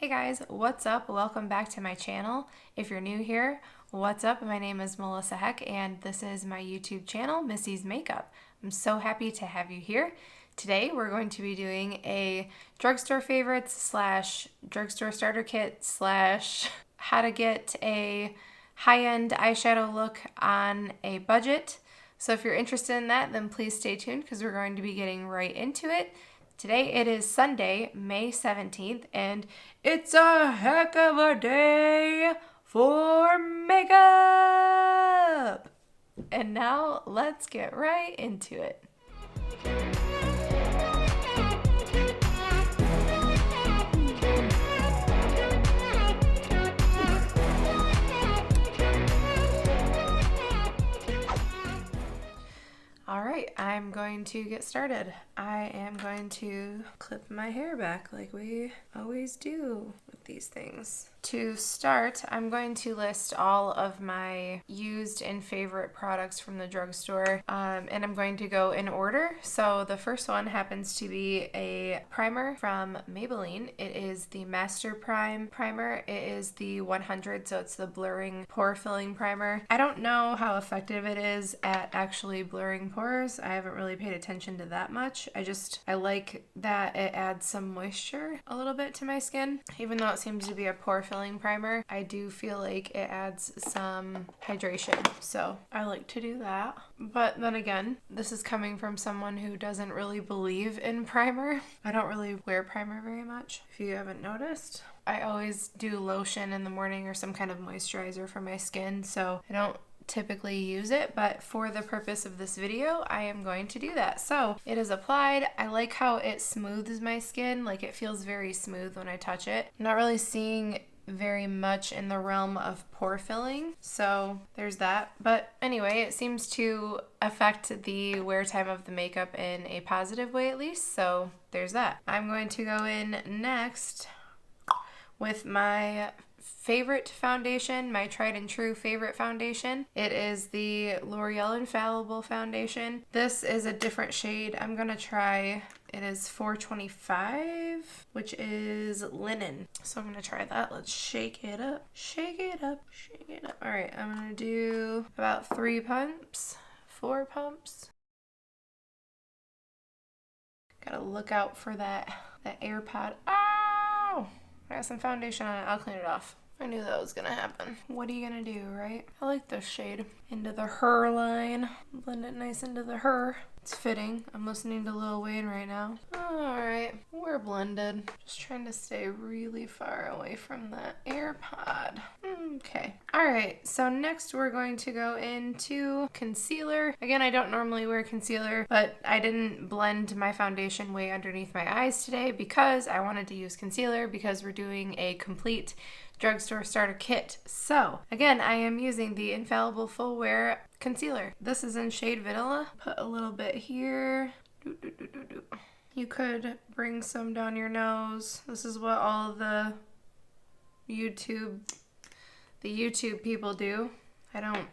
Hey guys, what's up? Welcome back to my channel. If you're new here, what's up? My name is Melissa Heck and this is my YouTube channel, Missy's Makeup. I'm so happy to have you here. Today we're going to be doing a drugstore favorites slash drugstore starter kit slash how to get a high-end eyeshadow look on a budget. So if you're interested in that, then please stay tuned because we're going to be getting right into it. Today it is Sunday, May 17th, and it's a heck of a day for makeup! And now let's get right into it. Alright, I'm going to get started. I am going to clip my hair back like we always do with these things. To start, I'm going to list all of my used and favorite products from the drugstore, and I'm going to go in order. So the first one happens to be a primer from Maybelline. It is the Master Prime primer. It is the 100, so it's the blurring pore filling primer. I don't know how effective it is at actually blurring pores. I haven't really paid attention to that much. I like that it adds some moisture a little bit to my skin. Even though it seems to be a pore filling primer, I do feel like it adds some hydration, so I like to do that. But then again, this is coming from someone who doesn't really believe in primer. I don't really wear primer very much, if you haven't noticed. I always do lotion in the morning or some kind of moisturizer for my skin, so I don't typically use it, but for the purpose of this video I am going to do that. So it is applied. I like how it smooths my skin, like it feels very smooth when I touch it. I'm not really seeing very much in the realm of pore filling, so there's that. But anyway, it seems to affect the wear time of the makeup in a positive way at least, so there's that. I'm going to go in next with my favorite foundation, my tried and true favorite foundation. It is the L'Oreal Infallible foundation. This is a different shade. I'm gonna try, it is 425, which is linen. So I'm gonna try that. Let's shake it up, shake it up, shake it up. All right, I'm gonna do about 4 pumps. Gotta look out for that air pad. Ow! I got some foundation on it. I'll clean it off. I knew that was gonna happen. What are you gonna do, right? I like this shade. Into the her line. Blend it nice into the her. It's fitting. I'm listening to Lil Wayne right now. Alright, we're blended. Just trying to stay really far away from that AirPod. Okay. Alright, so next we're going to go into concealer. Again, I don't normally wear concealer, but I didn't blend my foundation way underneath my eyes today because I wanted to use concealer because we're doing a complete drugstore starter kit. So again, I am using the Infallible Full Wear concealer. This is in shade Vanilla. Put a little bit here. You could bring some down your nose. This is what all the YouTube people do. I don't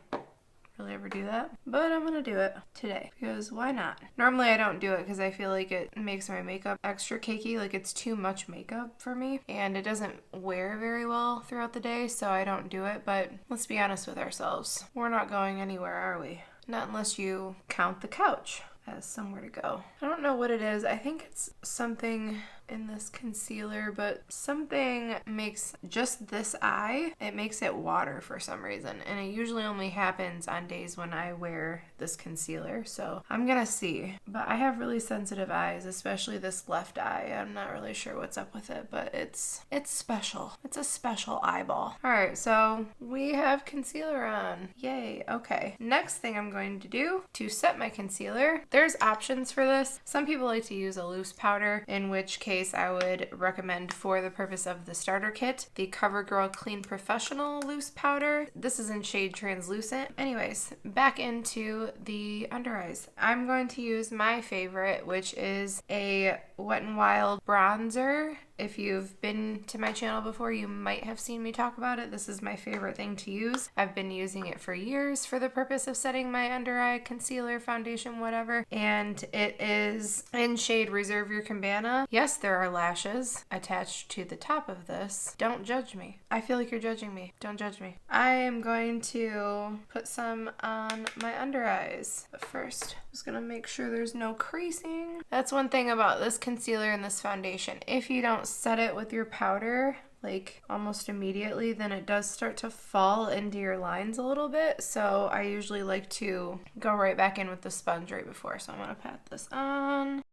really ever do that, but I'm gonna do it today because why not? Normally I don't do it because I feel like it makes my makeup extra cakey, like it's too much makeup for me and it doesn't wear very well throughout the day, so I don't do it. But let's be honest with ourselves, we're not going anywhere, are we? Not unless you count the couch as somewhere to go. I don't know what it is. I think it's something in this concealer, but something makes just this eye, it makes it water for some reason, and it usually only happens on days when I wear this concealer, so I'm gonna see. But I have really sensitive eyes, especially this left eye. I'm not really sure what's up with it, but it's special. It's a special eyeball. Alright, so we have concealer on. Yay. Okay, next thing I'm going to do to set my concealer, there's options for this. Some people like to use a loose powder, in which case I would recommend for the purpose of the starter kit the COVERGIRL Clean Professional loose powder. This is in shade Translucent. Anyways, back into the under eyes. I'm going to use my favorite, which is a Wet n Wild bronzer. If you've been to my channel before, you might have seen me talk about it. This is my favorite thing to use. I've been using it for years for the purpose of setting my under eye concealer, foundation, whatever. And it is in shade Reserve Your Cabana. Yes, there are lashes attached to the top of this. Don't judge me. I feel like you're judging me. Don't judge me. I am going to put some on my under eyes. But first, I'm just gonna make sure there's no creasing. That's one thing about this concealer and this foundation. If you don't set it with your powder like almost immediately, then it does start to fall into your lines a little bit. So I usually like to go right back in with the sponge right before. So I'm gonna pat this on.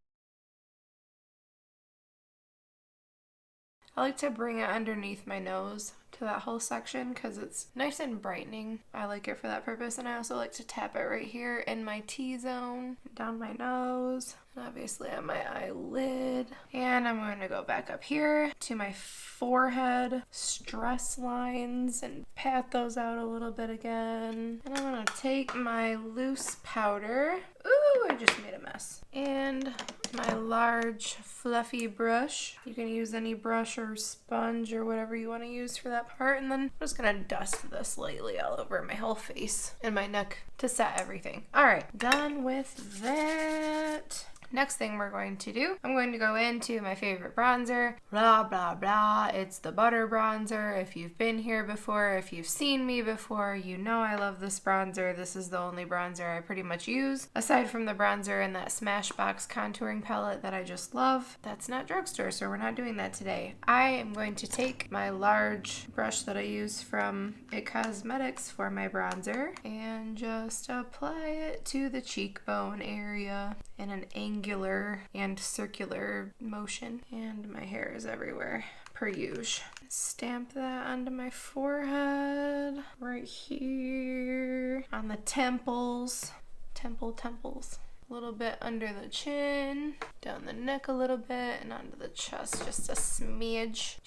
I like to bring it underneath my nose to that whole section because it's nice and brightening. I like it for that purpose, and I also like to tap it right here in my T-zone, down my nose, and obviously on my eyelid. And I'm going to go back up here to my forehead, stress lines, and pat those out a little bit again. And I'm going to take my loose powder. Ooh, I just made a mess. And my large fluffy brush. You can use any brush or sponge or whatever you want to use for that part. And then I'm just gonna dust this lightly all over my whole face and my neck to set everything. All right, done with that. Next thing we're going to do, I'm going to go into my favorite bronzer, blah, blah, blah. It's the Butter Bronzer. If you've been here before, if you've seen me before, you know I love this bronzer. This is the only bronzer I pretty much use, aside from the bronzer in that Smashbox contouring palette that I just love. That's not Drugstore, so we're not doing that today. I am going to take my large brush that I use from It Cosmetics for my bronzer and just apply it to the cheekbone area in an angular and circular motion. And my hair is everywhere, per usual. Stamp that onto my forehead, right here, on the temples, temples. A little bit under the chin, down the neck a little bit, and onto the chest, just a smidge,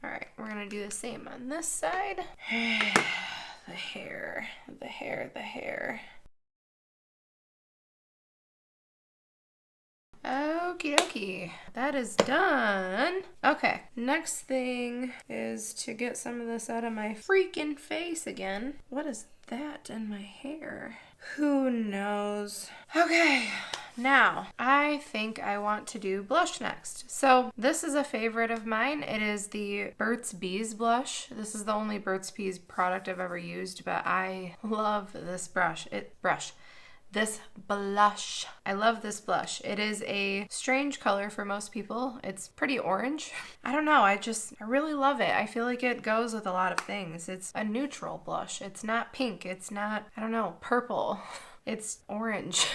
All right, we're gonna do the same on this side. The hair. Okie dokie, that is done. Okay, next thing is to get some of this out of my freaking face again. What is that in my hair? Who knows? Okay, now I think I want to do blush next. So this is a favorite of mine. It is the Burt's Bees blush. This is the only Burt's Bees product I've ever used, but I love this this blush. I love this blush. It is a strange color for most people. It's pretty orange. I don't know, I really love it. I feel like it goes with a lot of things. It's a neutral blush. It's not pink. It's not, I don't know, purple. It's orange.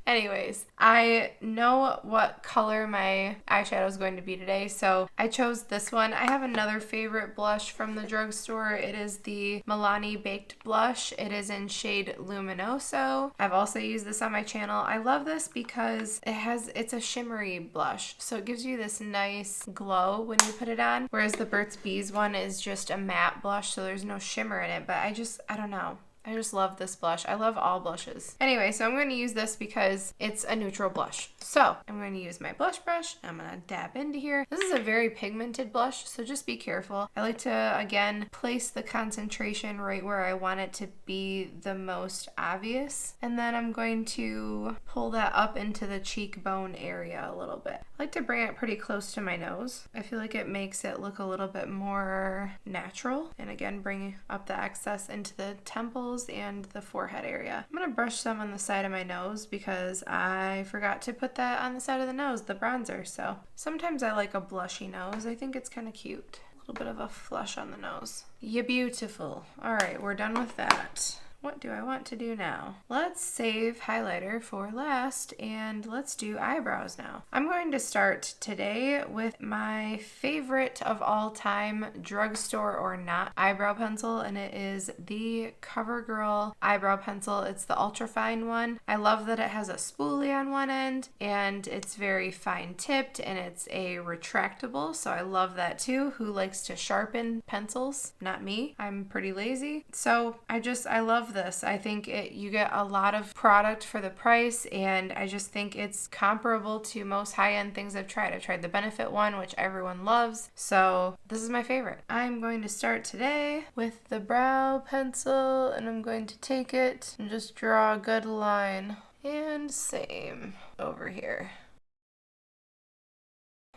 Anyways, I know what color my eyeshadow is going to be today, so I chose this one. I have another favorite blush from the drugstore. It is the Milani Baked Blush. It is in shade Luminoso. I've also used this on my channel. I love this because it's a shimmery blush, so it gives you this nice glow when you put it on, whereas the Burt's Bees one is just a matte blush, so there's no shimmer in it, but I don't know. I just love this blush. I love all blushes. Anyway, so I'm going to use this because it's a neutral blush. So I'm going to use my blush brush. I'm going to dab into here. This is a very pigmented blush, so just be careful. I like to, again, place the concentration right where I want it to be the most obvious. And then I'm going to pull that up into the cheekbone area a little bit. I like to bring it pretty close to my nose. I feel like it makes it look a little bit more natural. And again, bring up the excess into the temples and the forehead area. I'm gonna brush some on the side of my nose because I forgot to put that on the side of the nose, the bronzer. So sometimes I like a blushy nose. I think it's kind of cute. A little bit of a flush on the nose. You're beautiful. All right, we're done with that. What do I want to do now? Let's save highlighter for last and let's do eyebrows now. I'm going to start today with my favorite of all time drugstore or not eyebrow pencil, and it is the COVERGIRL eyebrow pencil. It's the ultra fine one. I love that it has a spoolie on one end and it's very fine tipped and it's a retractable, so I love that too. Who likes to sharpen pencils? Not me. I'm pretty lazy. So I love love this. I think you get a lot of product for the price, and I just think it's comparable to most high-end things I've tried. I've tried the Benefit one, which everyone loves, so this is my favorite. I'm going to start today with the brow pencil, and I'm going to take it and just draw a good line. And same over here.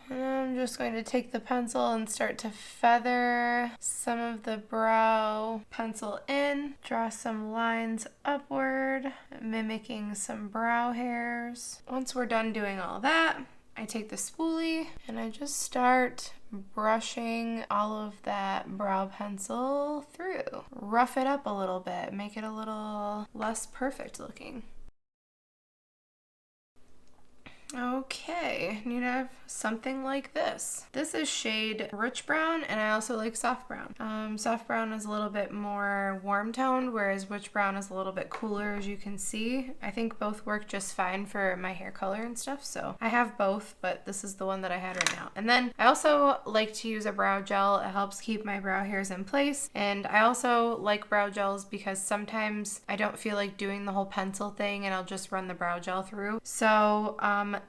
And I'm just going to take the pencil and start to feather some of the brow pencil in, draw some lines upward, mimicking some brow hairs. Once we're done doing all that, I take the spoolie and I just start brushing all of that brow pencil through. Rough it up a little bit, make it a little less perfect looking. Okay, need to have something like this. This is shade Rich Brown, and I also like Soft Brown. Soft Brown is a little bit more warm toned, whereas Rich Brown is a little bit cooler, as you can see. I think both work just fine for my hair color and stuff, so I have both, but this is the one that I had right now. And then I also like to use a brow gel. It helps keep my brow hairs in place, and I also like brow gels because sometimes I don't feel like doing the whole pencil thing, and I'll just run the brow gel through. So,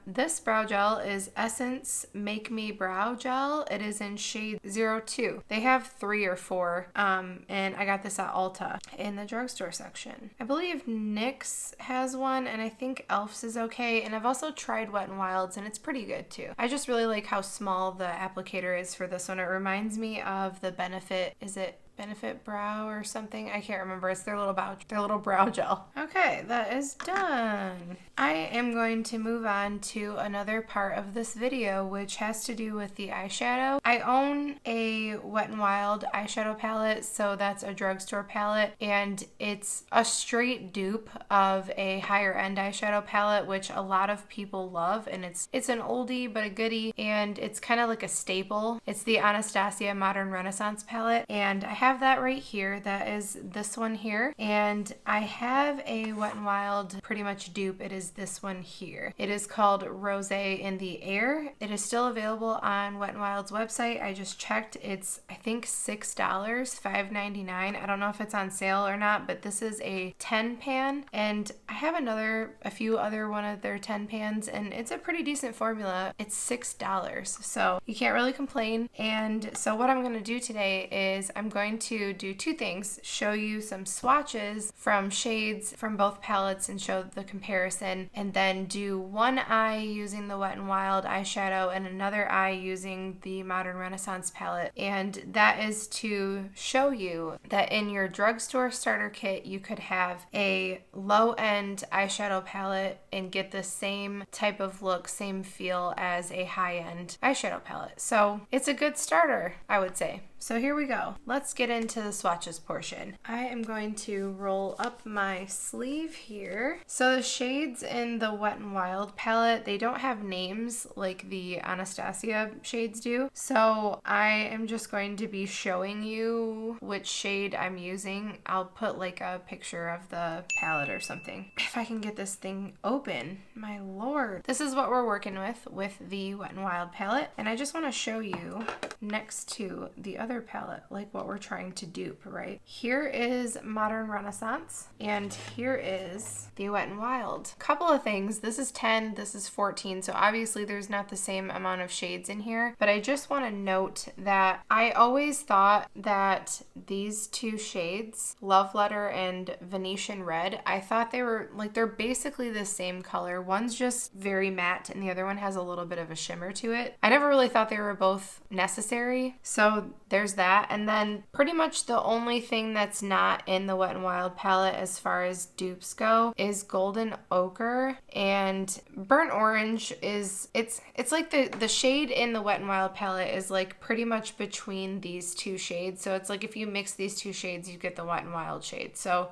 this brow gel is Essence Make Me Brow Gel. It is in shade 02. They have 3 or 4, and I got this at Ulta in the drugstore section. I believe NYX has one, and I think Elf's is okay, and I've also tried Wet n Wild's, and it's pretty good too. I just really like how small the applicator is for this one. It reminds me of the Benefit, is it Benefit Brow or something? I can't remember. It's their little brow gel. Okay, that is done. I am going to move on to another part of this video, which has to do with the eyeshadow. I own a Wet n Wild eyeshadow palette, so that's a drugstore palette, and it's a straight dupe of a higher end eyeshadow palette, which a lot of people love, and it's an oldie but a goodie, and it's kind of like a staple. It's the Anastasia Modern Renaissance palette, and I have that right here. That is this one here, and I have a Wet n Wild pretty much dupe. It is this one here. It is called Roseintheair. It is still available on Wet n Wild's website. I just checked. It's I think $6, $5.99. I don't know if it's on sale or not, but this is a 10 pan, and I have a few other one of their 10 pans, and it's a pretty decent formula. It's $6, so you can't really complain. And so what I'm going to do today is I'm going to do 2 things: show you some swatches from shades from both palettes and show the comparison, and then do one eye using the Wet n Wild eyeshadow and another eye using the Modern Renaissance palette. And that is to show you that in your drugstore starter kit you could have a low-end eyeshadow palette and get the same type of look, same feel as a high-end eyeshadow palette. So it's a good starter, I would say. So here we go. Let's get into the swatches portion. I am going to roll up my sleeve here. So the shades in the Wet n Wild palette, they don't have names like the Anastasia shades do. So I am just going to be showing you which shade I'm using. I'll put like a picture of the palette or something. If I can get this thing open, my lord. This is what we're working with the Wet n Wild palette. And I just want to show you next to the other palette, like what we're trying to dupe, right? Here is Modern Renaissance, and here is the Wet n Wild. Couple of things. This is 10, this is 14, so obviously there's not the same amount of shades in here, but I just want to note that I always thought that these 2 shades, Love Letter and Venetian Red, I thought they were like, they're basically the same color. One's just very matte and the other one has a little bit of a shimmer to it. I never really thought they were both necessary, so there's that. And then pretty much the only thing that's not in the Wet n Wild palette as far as dupes go is Golden Ochre, and Burnt Orange is, it's like the shade in the Wet n Wild palette is like pretty much between these 2 shades. So it's like if you mix these 2 shades, you get the Wet n Wild shade. So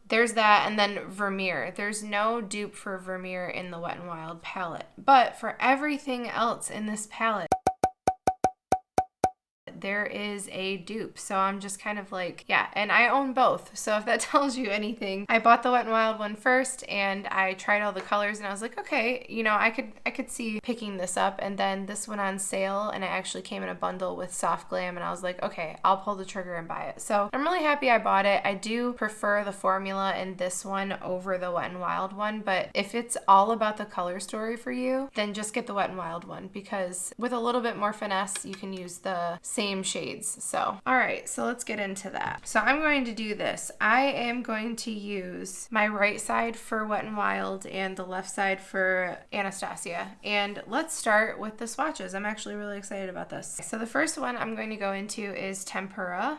there's that. And then Vermeer. There's no dupe for Vermeer in the Wet n Wild palette. But for everything else in this palette, there is a dupe. So I'm just kind of like, yeah, and I own both. So if that tells you anything, I bought the Wet n Wild one first and I tried all the colors and I was like, okay, you know, I could see picking this up, and then this went on sale and it actually came in a bundle with Soft Glam, and I was like, okay, I'll pull the trigger and buy it. So I'm really happy I bought it. I do prefer the formula in this one over the Wet n Wild one, but if it's all about the color story for you, then just get the Wet n Wild one, because with a little bit more finesse, you can use the same shades. So, all right, so let's get into that. So I'm going to do this. I am going to use my right side for Wet n Wild and the left side for Anastasia. And let's start with the swatches. I'm actually really excited about this. So the first one I'm going to go into is Tempera,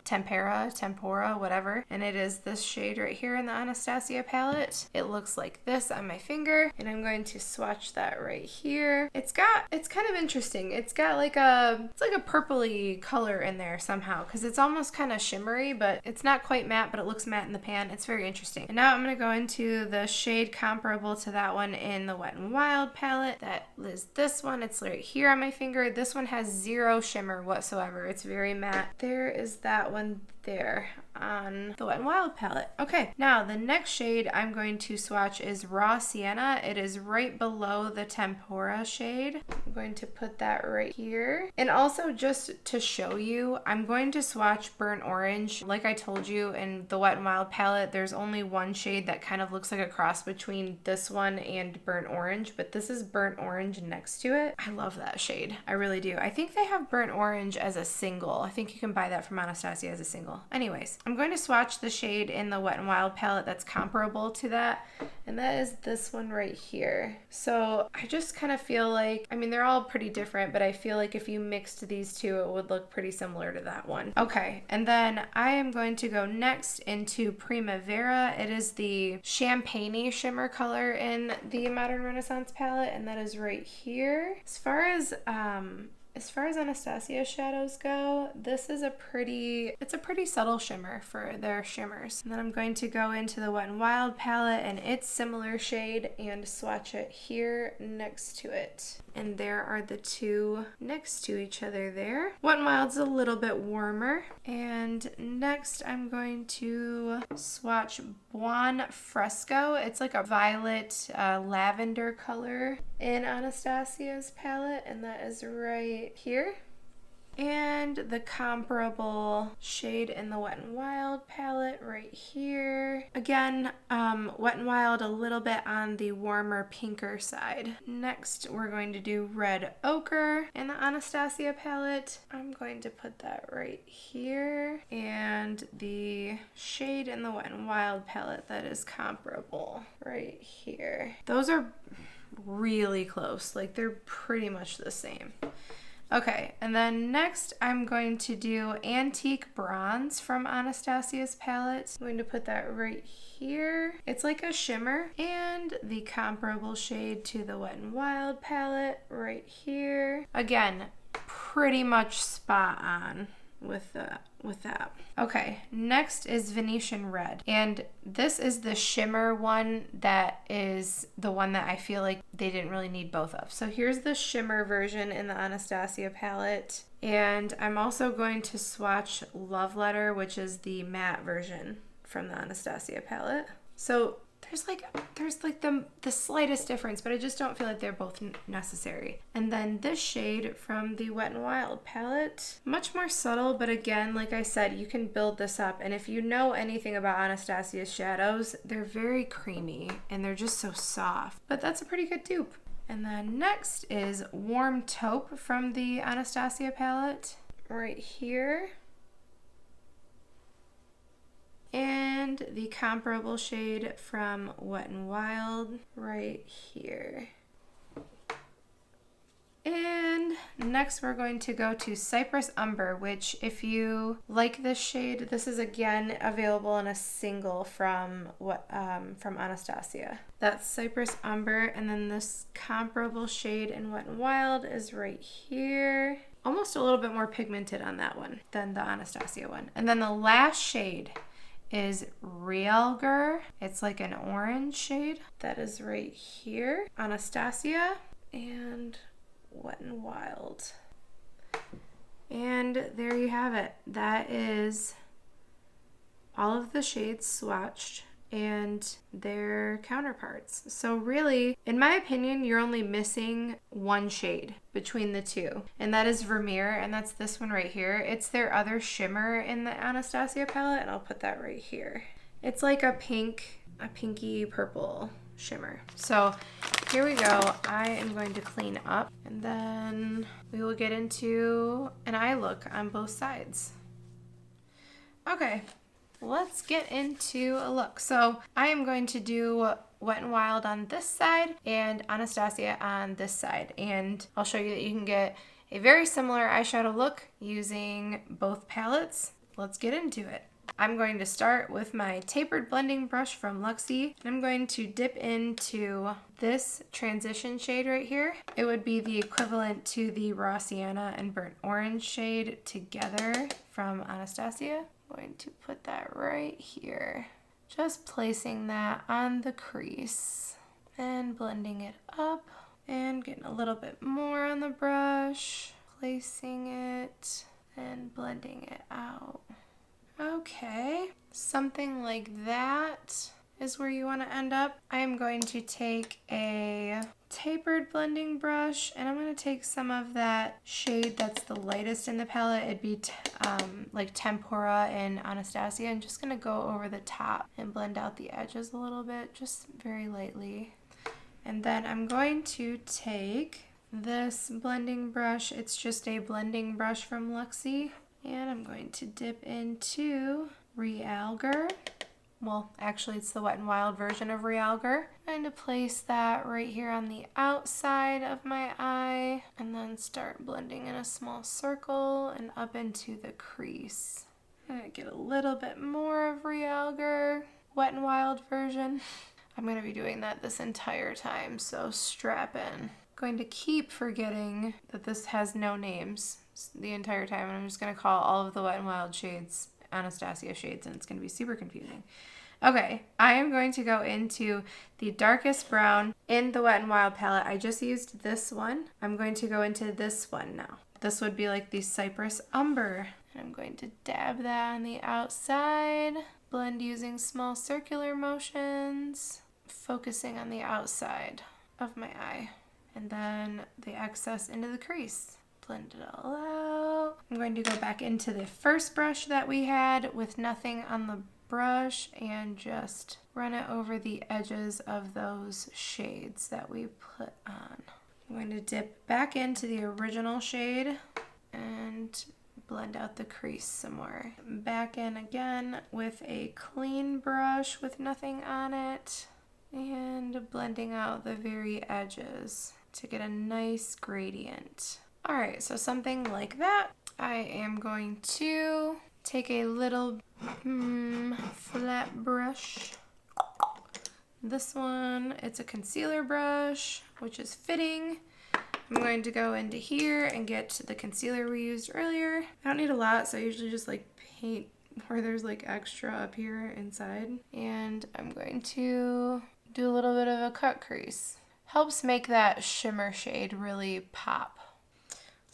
whatever. And it is this shade right here in the Anastasia palette. It looks like this on my finger, and I'm going to swatch that right here. It's kind of interesting. It's got like it's like a purpley color in there somehow, because it's almost kind of shimmery, but it's not quite matte, but it looks matte in the pan. It's very interesting. And now I'm going to go into the shade comparable to that one in the Wet n Wild palette. That is this one. It's right here on my finger. This one has zero shimmer whatsoever. It's very matte. There is that one there on the Wet n Wild palette. Okay, now the next shade I'm going to swatch is Raw Sienna. It is right below the Tempera shade. I'm going to put that right here. And also, just to show you, I'm going to swatch Burnt Orange. Like I told you, in the Wet n Wild palette, there's only one shade that kind of looks like a cross between this one and Burnt Orange, but this is Burnt Orange next to it. I love that shade. I really do. I think they have Burnt Orange as a single. I think you can buy that from Anastasia as a single. Anyways, I'm going to swatch the shade in the Wet n Wild palette that's comparable to that, and that is this one right here. So I just kind of feel like, I mean, they're all pretty different, but I feel like if you mixed these two, it would look pretty similar to that one. Okay, and then I am going to go next into Primavera. It is the champagne-y shimmer color in the Modern Renaissance palette, and that is right here. As far as Anastasia shadows go, this is it's a pretty subtle shimmer for their shimmers. And then I'm going to go into the Wet n Wild palette and its similar shade and swatch it here next to it. And there are the two next to each other there. Wet n Wild's a little bit warmer. And next I'm going to swatch Buon Fresco. It's like a violet lavender color in Anastasia's palette, and that is right here. And the comparable shade in the Wet n Wild palette right here. Again, Wet n Wild a little bit on the warmer pinker side. Next, we're going to do Red Ochre in the Anastasia palette. I'm going to put that right here. And the shade in the Wet n Wild palette that is comparable right here. Those are really close. Like, they're pretty much the same. Okay, and then next I'm going to do Antique Bronze from Anastasia's palette. I'm going to put that right here. It's like a shimmer, and the comparable shade to the Wet n Wild palette right here. Again, pretty much spot on with that. Okay, next is Venetian Red, and this is the shimmer one that is the one that I feel like they didn't really need both of. So here's the shimmer version in the Anastasia palette, and I'm also going to swatch Love Letter, which is the matte version from the Anastasia palette. So there's like the slightest difference, but I just don't feel like they're both necessary. And then this shade from the Wet n Wild palette, much more subtle, but again, like I said, you can build this up. And if you know anything about Anastasia's shadows, they're very creamy and they're just so soft. But that's a pretty good dupe. And then next is Warm Taupe from the Anastasia palette right here. And the comparable shade from Wet n Wild right here. And next we're going to go to Cypress Umber, which if you like this shade, this is again available in a single from Anastasia. That's Cypress Umber, and then this comparable shade in Wet n Wild is right here. Almost a little bit more pigmented on that one than the Anastasia one. And then the last shade is Realgar. It's like an orange shade. That is right here. Anastasia and Wet n Wild. And there you have it. That is all of the shades swatched and their counterparts. So really, in my opinion, you're only missing one shade between the two, and that is Vermeer, and that's this one right here. It's their other shimmer in the Anastasia palette, and I'll put that right here. It's like a pinky purple shimmer. So here we go. I am going to clean up, and then we will get into an eye look on both sides. Okay. Let's get into a look. So I am going to do Wet n Wild on this side and Anastasia on this side. And I'll show you that you can get a very similar eyeshadow look using both palettes. Let's get into it. I'm going to start with my tapered blending brush from Luxie. And I'm going to dip into this transition shade right here. It would be the equivalent to the Raw Sienna and Burnt Orange shade together from Anastasia. Going to put that right here. Just placing that on the crease and blending it up and getting a little bit more on the brush, placing it and blending it out. Okay, something like that is where you want to end up. I am going to take a tapered blending brush and I'm going to take some of that shade that's the lightest in the palette. It'd be like Tempura and Anastasia. I'm just going to go over the top and blend out the edges a little bit, just very lightly. And then I'm going to take this blending brush. It's just a blending brush from Luxie. And I'm going to dip into Realgar. Well, actually it's the Wet n Wild version of Realgar. I'm going to place that right here on the outside of my eye and then start blending in a small circle and up into the crease. I'm going to get a little bit more of Realgar, Wet n Wild version. I'm going to be doing that this entire time, so strap in. Going to keep forgetting that this has no names the entire time, and I'm just going to call all of the Wet n Wild shades Anastasia shades, and it's going to be super confusing. Okay, I am going to go into the darkest brown in the Wet n Wild palette. I just used this one. I'm going to go into this one now. This would be like the Cypress Umber. And I'm going to dab that on the outside, blend using small circular motions, focusing on the outside of my eye, and then the excess into the crease. Blend it all out. I'm going to go back into the first brush that we had with nothing on the brush and just run it over the edges of those shades that we put on. I'm going to dip back into the original shade and blend out the crease some more. Back in again with a clean brush with nothing on it and blending out the very edges to get a nice gradient. All right, so something like that. I am going to take a little flat brush. This one, it's a concealer brush, which is fitting. I'm going to go into here and get the concealer we used earlier. I don't need a lot, so I usually just like paint where there's like extra up here inside. And I'm going to do a little bit of a cut crease. Helps make that shimmer shade really pop.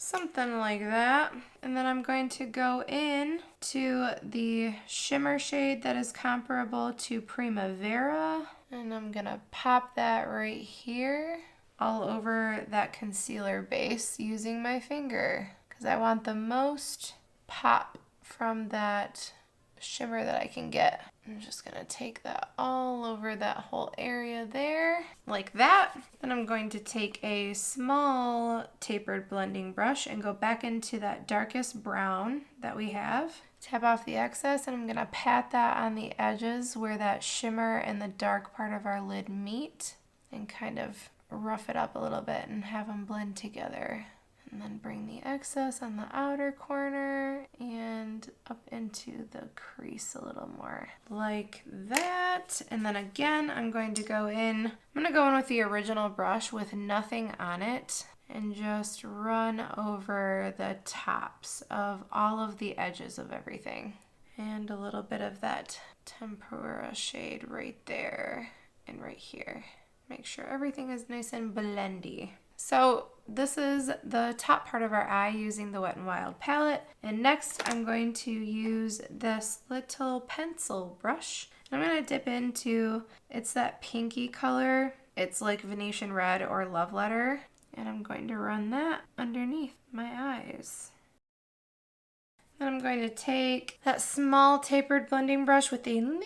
Something like that. And then I'm going to go in to the shimmer shade that is comparable to Primavera. And I'm gonna pop that right here all over that concealer base using my finger because I want the most pop from that shimmer that I can get. I'm just gonna take that all over that whole area there, like that. Then I'm going to take a small tapered blending brush and go back into that darkest brown that we have. Tap off the excess and I'm gonna pat that on the edges where that shimmer and the dark part of our lid meet and kind of rough it up a little bit and have them blend together. And then bring the excess on the outer corner and up into the crease a little more, like that. And then again, I'm going to go in with the original brush with nothing on it and just run over the tops of all of the edges of everything. And a little bit of that tempera shade right there and right here. Make sure everything is nice and blendy. So this is the top part of our eye using the Wet n Wild palette. And next I'm going to use this little pencil brush. I'm going to dip into, it's that pinky color. It's like Venetian Red or Love Letter. And I'm going to run that underneath my eyes. Then I'm going to take that small tapered blending brush with a little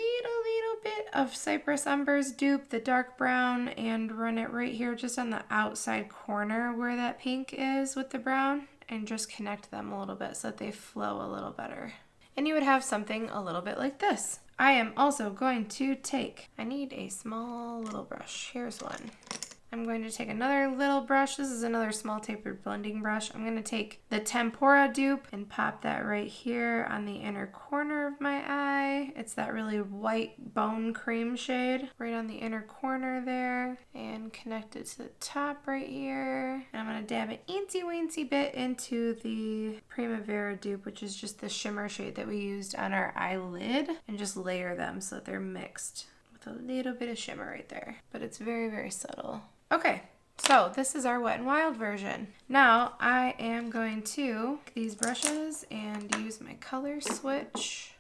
bit of Cypress Umber's Dupe, the dark brown, and run it right here just on the outside corner where that pink is with the brown, and just connect them a little bit so that they flow a little better. And you would have something a little bit like this. I am also going to take, I need a small little brush. Here's one. I'm going to take another little brush. This is another small tapered blending brush. I'm going to take the Tempera dupe and pop that right here on the inner corner of my eye. It's that really white bone cream shade right on the inner corner there, and connect it to the top right here. And I'm going to dab an eensy weensy bit into the Primavera dupe, which is just the shimmer shade that we used on our eyelid, and just layer them so that they're mixed with a little bit of shimmer right there. But it's very, very subtle. Okay, so this is our Wet n Wild version. Now I am going to take these brushes and use my color switch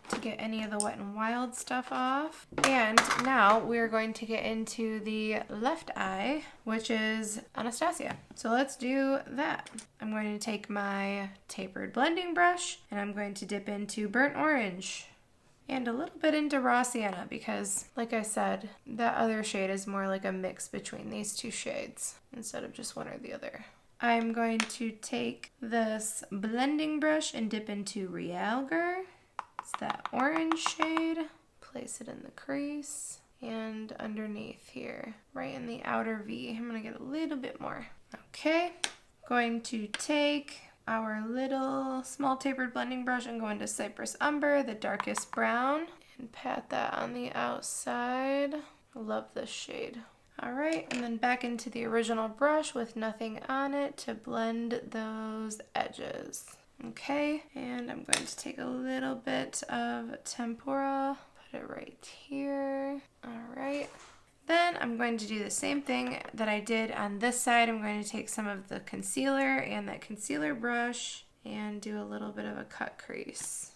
to get any of the Wet n Wild stuff off. And now we're going to get into the left eye, which is Anastasia. So let's do that. I'm going to take my tapered blending brush and I'm going to dip into Burnt Orange. And a little bit into Raw Sienna because, like I said, that other shade is more like a mix between these two shades instead of just one or the other. I'm going to take this blending brush and dip into Realgar. It's that orange shade. Place it in the crease and underneath here, right in the outer V. I'm going to get a little bit more. Okay, going to take our little small tapered blending brush and go into Cypress Umber, the darkest brown, and pat that on the outside. I love this shade. All right, and then back into the original brush with nothing on it to blend those edges. Okay, and I'm going to take a little bit of Tempera, put it right here. All right. Then I'm going to do the same thing that I did on this side. I'm going to take some of the concealer and that concealer brush and do a little bit of a cut crease.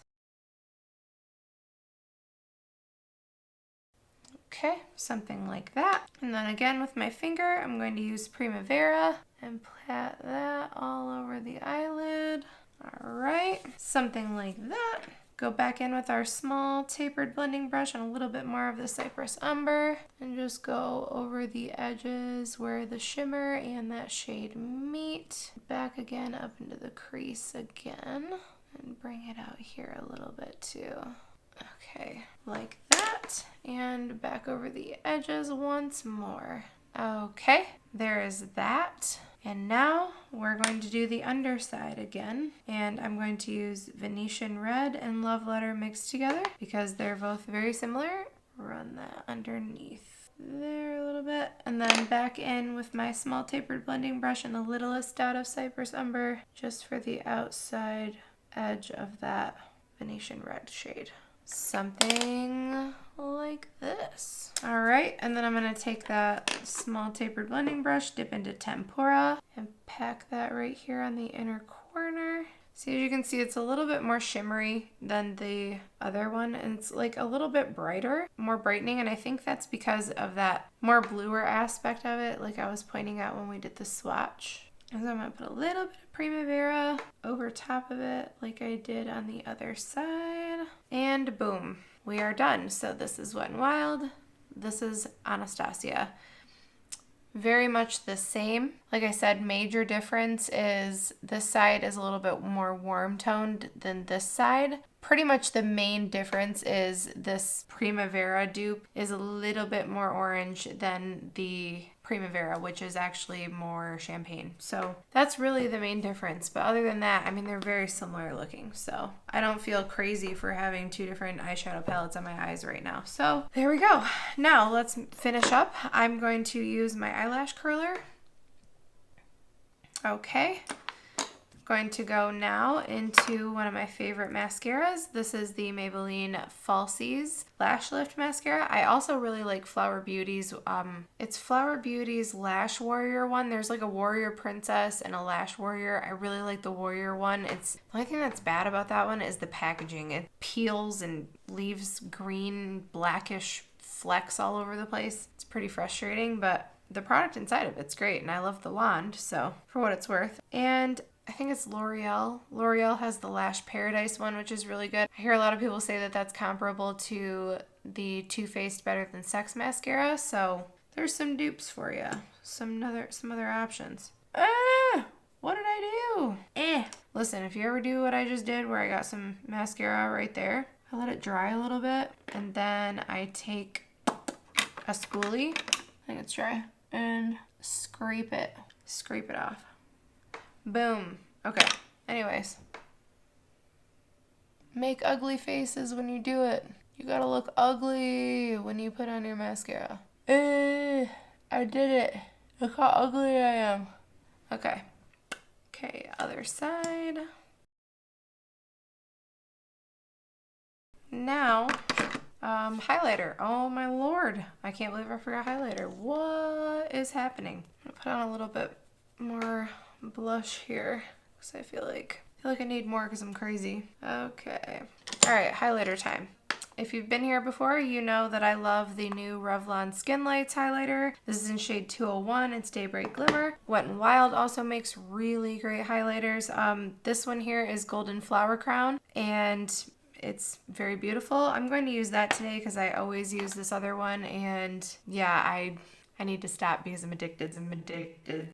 Okay, something like that. And then again with my finger, I'm going to use Primavera and pat that all over the eyelid. All right, something like that. Go back in with our small tapered blending brush and a little bit more of the Cypress Umber and just go over the edges where the shimmer and that shade meet. Back again up into the crease again and bring it out here a little bit too. Okay, like that, and back over the edges once more. Okay, there is that. And now we're going to do the underside again, and I'm going to use Venetian Red and Love Letter mixed together because they're both very similar. Run that underneath there a little bit, and then back in with my small tapered blending brush and the littlest dot of Cypress Umber just for the outside edge of that Venetian Red shade. Something like this. All right, and then I'm gonna take that small tapered blending brush, dip into Tempera, and pack that right here on the inner corner. So as you can see, it's a little bit more shimmery than the other one, and it's like a little bit brighter, more brightening, and I think that's because of that more bluer aspect of it, like I was pointing out when we did the swatch. And so I'm gonna put a little bit of Primavera over top of it like I did on the other side. And boom, we are done. So this is Wet n Wild. This is Anastasia. Very much the same. Like I said, major difference is this side is a little bit more warm toned than this side. Pretty much the main difference is this Primavera dupe is a little bit more orange than the Primavera, which is actually more champagne. So that's really the main difference. But other than that, I mean, they're very similar looking. So I don't feel crazy for having two different eyeshadow palettes on my eyes right now. So there we go. Now let's finish up. I'm going to use my eyelash curler. Okay. Going to go now into one of my favorite mascaras. This is the Maybelline Falsies Lash Lift Mascara. I also really like Flower Beauty's, it's Flower Beauty's Lash Warrior one. There's like a Warrior Princess and a Lash Warrior. I really like the Warrior one. The only thing that's bad about that one is the packaging. It peels and leaves green, blackish flecks all over the place. It's pretty frustrating, but the product inside of it's great, and I love the wand, so for what it's worth. And I think it's L'Oreal. L'Oreal has the Lash Paradise one, which is really good. I hear a lot of people say that that's comparable to the Too Faced Better Than Sex mascara, so there's some dupes for you. Some other options. What did I do? Listen, if you ever do what I just did where I got some mascara right there, I let it dry a little bit, and then I take a spoolie, I think it's dry, and scrape it off. Boom. Okay. Anyways. Make ugly faces when you do it. You gotta look ugly when you put on your mascara. I did it. Look how ugly I am. Okay. Okay, other side. Now, highlighter. Oh my lord. I can't believe I forgot highlighter. What is happening? I'm gonna put on a little bit more blush here because I feel like I need more because I'm crazy. Okay. All right, highlighter time. If you've been here before, you know that I love the new Revlon Skin Lights highlighter. This is in shade 201. It's Daybreak Glimmer. Wet n Wild also makes really great highlighters. This one here is Golden Flower Crown, and it's very beautiful. I'm going to use that today because I always use this other one, and yeah, I need to stop because I'm addicted.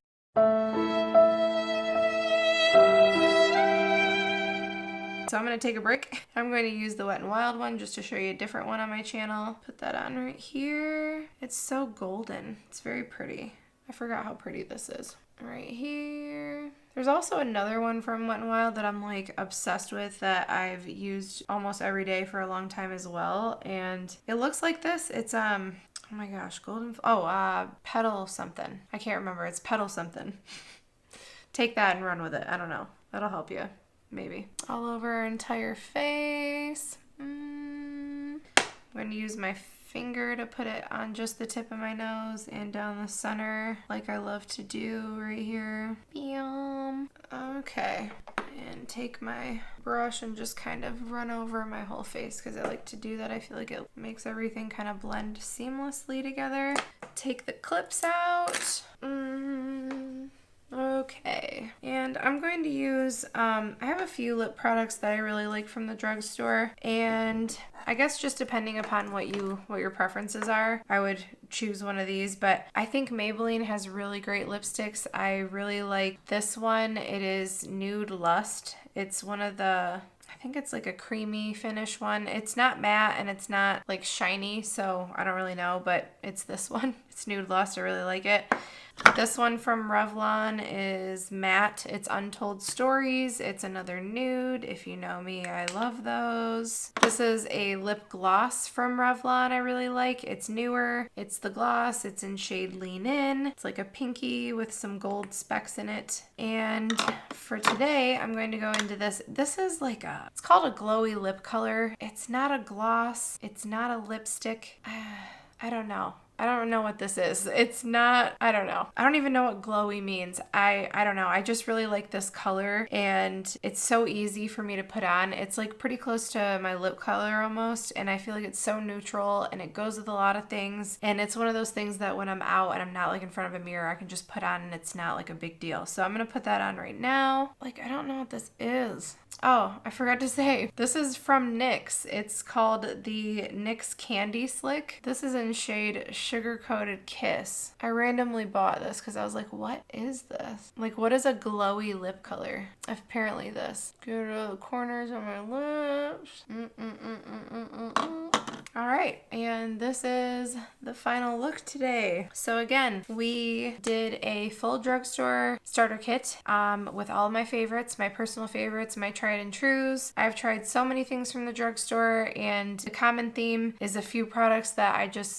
So I'm going to take a break. I'm going to use the Wet n Wild one just to show you a different one on my channel. Put that on right here. It's so golden. It's very pretty. I forgot how pretty this is. Right here. There's also another one from Wet n Wild that I'm like obsessed with that I've used almost every day for a long time as well. And it looks like this. It's oh my gosh, petal something. I can't remember. It's petal something. Take that and run with it. I don't know. That'll help you. Maybe. All over our entire face. I'm going to use my finger to put it on just the tip of my nose and down the center like I love to do right here. Bam. Okay. And take my brush and just kind of run over my whole face because I like to do that. I feel like it makes everything kind of blend seamlessly together. Take the clips out. Okay, and I'm going to use, I have a few lip products that I really like from the drugstore, and I guess just depending upon what your preferences are, I would choose one of these, but I think Maybelline has really great lipsticks. I really like this one. It is Nude Lust. It's one of the, I think it's like a creamy finish one. It's not matte and it's not like shiny, so I don't really know, but it's this one. It's Nude Lust. I really like it. This one from Revlon is matte. It's Untold Stories. It's another nude. If you know me, I love those. This is a lip gloss from Revlon I really like. It's newer. It's the gloss. It's in shade Lean In. It's like a pinky with some gold specks in it. And for today, I'm going to go into this. This is like it's called a glowy lip color. It's not a gloss. It's not a lipstick. I don't know. I don't know what this is. It's not, I don't know. I don't even know what glowy means. I don't know. I just really like this color and it's so easy for me to put on. It's like pretty close to my lip color almost, and I feel like it's so neutral and it goes with a lot of things, and it's one of those things that when I'm out and I'm not like in front of a mirror, I can just put on and it's not like a big deal. So I'm gonna put that on right now. Like, I don't know what this is. Oh, I forgot to say, this is from NYX. It's called the NYX Candy Slick. This is in shade Sugar Coated Kiss. I randomly bought this because I was like, what is this? Like, what is a glowy lip color? Apparently this. Go to the corners of my lips. All right, and this is the final look today. So again, we did a full drugstore starter kit with all of my favorites, my personal favorites, my tried and trues. I've tried so many things from the drugstore, and the common theme is a few products that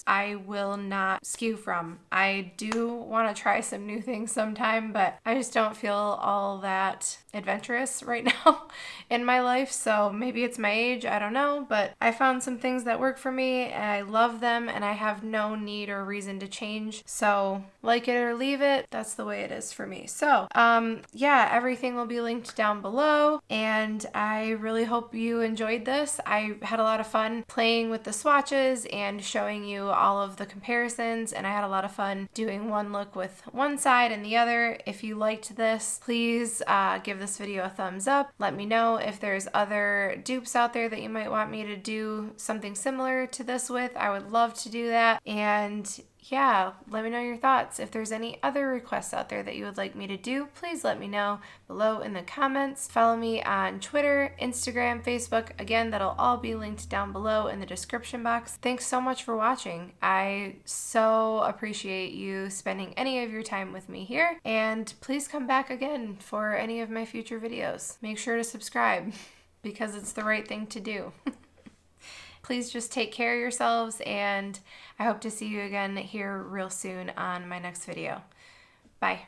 I will not skew from. I do want to try some new things sometime, but I just don't feel all that adventurous right now in my life. So maybe it's my age, I don't know, but I found some things that work for me and I love them and I have no need or reason to change. So like it or leave it, that's the way it is for me. So yeah, everything will be linked down below, and I really hope you enjoyed this. I had a lot of fun playing with the swatches and showing you all of the comparisons, and I had a lot of fun doing one look with one side and the other. If you liked this, please give this video a thumbs up. Let me know if there's other dupes out there that you might want me to do something similar to this with. I would love to do that. And yeah, let me know your thoughts. If there's any other requests out there that you would like me to do, please let me know below in the comments. Follow me on Twitter, Instagram, Facebook. Again, that'll all be linked down below in the description box. Thanks so much for watching. I so appreciate you spending any of your time with me here, and please come back again for any of my future videos. Make sure to subscribe because it's the right thing to do. Please just take care of yourselves, and I hope to see you again here real soon on my next video. Bye.